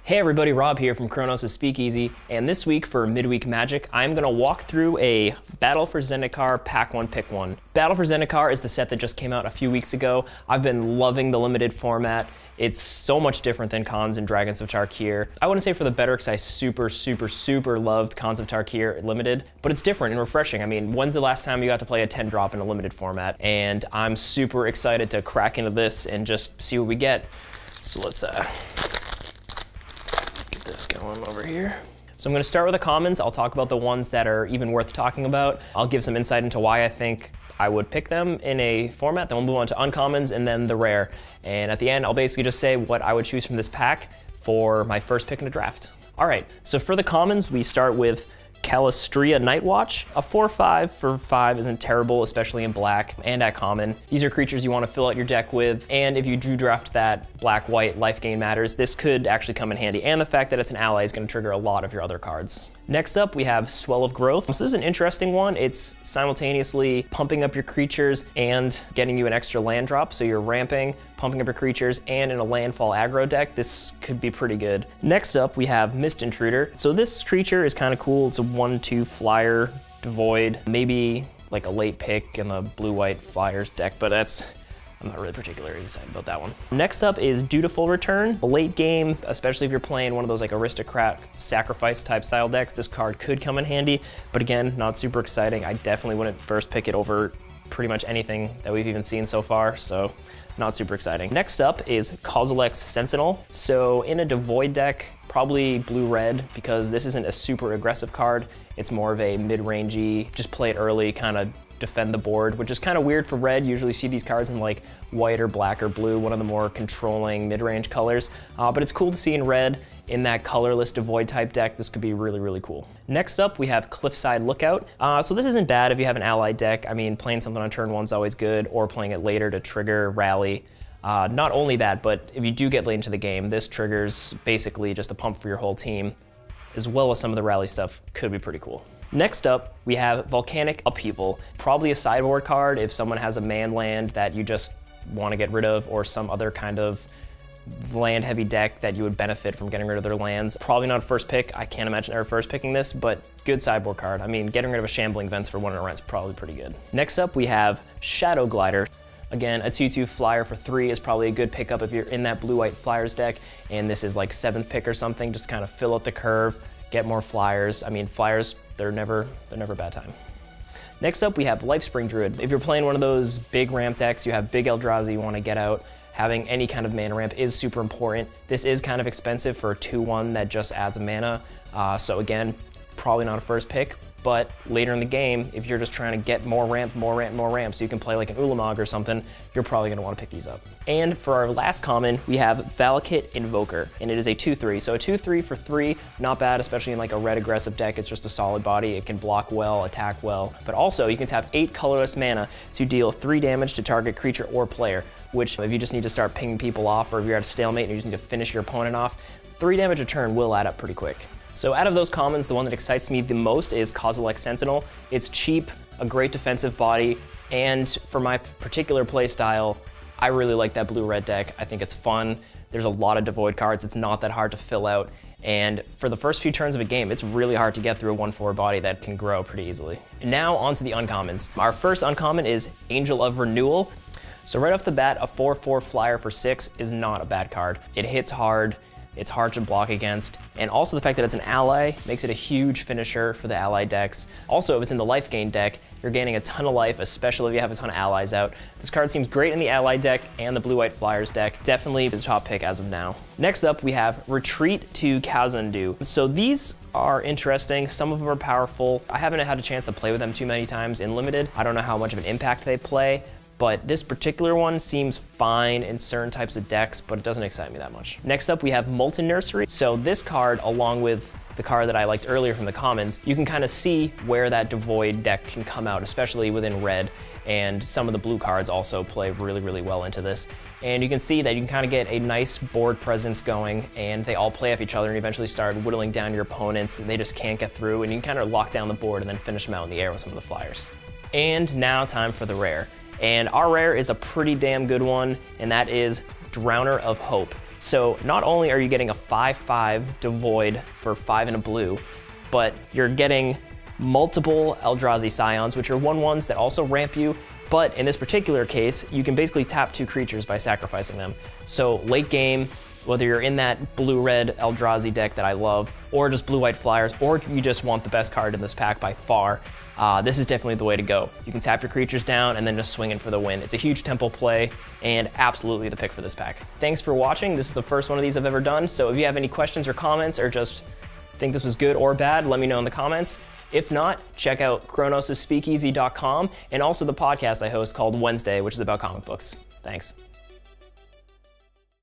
Hey everybody, Rob here from Kronos' Speakeasy, and this week for Midweek Magic, I'm gonna walk through a Battle for Zendikar Pack 1 Pick 1. Battle for Zendikar is the set that just came out a few weeks ago. I've been loving the limited format. It's so much different than Khans and Dragons of Tarkir. I wouldn't say for the better, because I super loved Khans of Tarkir Limited, but it's different and refreshing. I mean, when's the last time you got to play a 10 drop in a limited format? And I'm super excited to crack into this and just see what we get. So let's get this going over here. So I'm going to start with the commons. I'll talk about the ones that are even worth talking about. I'll give some insight into why I think I would pick them in a format. Then we'll move on to uncommons and then the rare. And at the end, I'll basically just say what I would choose from this pack for my first pick in the draft. All right, so for the commons, we start with Calistria Nightwatch. A 4/5 for 5 isn't terrible, especially in black and at common. These are creatures you want to fill out your deck with, and if you do draft that black-white life gain matters, this could actually come in handy, and the fact that it's an ally is going to trigger a lot of your other cards. Next up, we have Swell of Growth. This is an interesting one. It's simultaneously pumping up your creatures and getting you an extra land drop, so you're ramping, pumping up your creatures, and in a landfall aggro deck, this could be pretty good. Next up, we have Mist Intruder. So this creature is kind of cool. It's a 1/2 flyer, devoid, maybe like a late pick in the blue-white flyers deck, but I'm not really particularly excited about that one. Next up is Dutiful Return. Late game, especially if you're playing one of those like aristocrat sacrifice type style decks, this card could come in handy, but again, not super exciting. I definitely wouldn't first pick it over pretty much anything that we've even seen so far, so not super exciting. Next up is Causal Ex Sentinel. So in a devoid deck, probably blue-red, because this isn't a super aggressive card. It's more of a mid-rangey, just play it early, kind of defend the board, which is kind of weird for red. Usually see these cards in like white or black or blue, one of the more controlling mid-range colors. But it's cool to see in red. In that colorless devoid type deck, this could be really cool. Next up, we have Cliffside Lookout. So this isn't bad if you have an ally deck. I mean, playing something on turn 1 is always good, or playing it later to trigger rally. Not only that, but if you do get late into the game, this triggers basically just a pump for your whole team, as well as some of the rally stuff could be pretty cool. Next up, we have Volcanic of People. Probably a sideboard card if someone has a man land that you just want to get rid of, or some other kind of land heavy deck that you would benefit from getting rid of their lands. Probably not a first pick. I can't imagine ever first picking this, but good sideboard card. I mean, getting rid of a Shambling Vents for 1 in a rent is probably pretty good. Next up, we have Shadow Glider. Again, a 2/2 flyer for 3 is probably a good pickup if you're in that blue-white flyers deck, and this is like 7th pick or something. Just kind of fill out the curve, get more flyers. I mean, flyers, they're never a bad time. Next up, we have Lifespring Druid. If you're playing one of those big ramp decks, you have big Eldrazi you want to get out, having any kind of mana ramp is super important. This is kind of expensive for a 2/1 that just adds a mana. So again, probably not a first pick, but later in the game, if you're just trying to get more ramp, so you can play like an Ulamog or something, you're probably gonna wanna pick these up. And for our last common, we have valakutInvoker, and it is a 2/3. So a 2/3 for 3, not bad, especially in like a red aggressive deck. It's just a solid body. It can block well, attack well, but also you can tap 8 colorless mana to deal 3 damage to target creature or player, which if you just need to start pinging people off, or if you're at a stalemate and you just need to finish your opponent off, 3 damage a turn will add up pretty quick. So out of those commons, the one that excites me the most is Causal Ex Sentinel. It's cheap, a great defensive body, and for my particular play style, I really like that blue-red deck. I think it's fun. There's a lot of devoid cards. It's not that hard to fill out. And for the first few turns of a game, it's really hard to get through a 1/4 body that can grow pretty easily. And now on to the uncommons. Our first uncommon is Angel of Renewal. So right off the bat, a 4/4 flyer for 6 is not a bad card. It hits hard. It's hard to block against, and also the fact that it's an ally makes it a huge finisher for the ally decks. Also, if it's in the life gain deck, you're gaining a ton of life, especially if you have a ton of allies out. This card seems great in the ally deck and the blue-white flyers deck. Definitely the top pick as of now. Next up, we have Retreat to Khazad. So these are interesting. Some of them are powerful. I haven't had a chance to play with them too many times in Limited. I don't know how much of an impact they play, but this particular one seems fine in certain types of decks, but it doesn't excite me that much. Next up, we have Molten Nursery. So this card, along with the card that I liked earlier from the commons, you can kind of see where that devoid deck can come out, especially within red, and some of the blue cards also play really well into this. And you can see that you can kind of get a nice board presence going, and they all play off each other and eventually start whittling down your opponents. They just can't get through, and you can kind of lock down the board and then finish them out in the air with some of the flyers. And now time for the rare. And our rare is a pretty damn good one, and that is Drowner of Hope. So not only are you getting a 5/5 devoid for 5 and a blue, but you're getting multiple Eldrazi Scions, which are 1/1s that also ramp you. But in this particular case, you can basically tap 2 creatures by sacrificing them. So late game, whether you're in that blue-red Eldrazi deck that I love, or just blue-white flyers, or you just want the best card in this pack by far, this is definitely the way to go. You can tap your creatures down and then just swing in for the win. It's a huge tempo play and absolutely the pick for this pack. Thanks for watching. This is the first one of these I've ever done, so if you have any questions or comments or just think this was good or bad, let me know in the comments. If not, check out chronoses.speakeasy.com and also the podcast I host called Wednesday, which is about comic books. Thanks.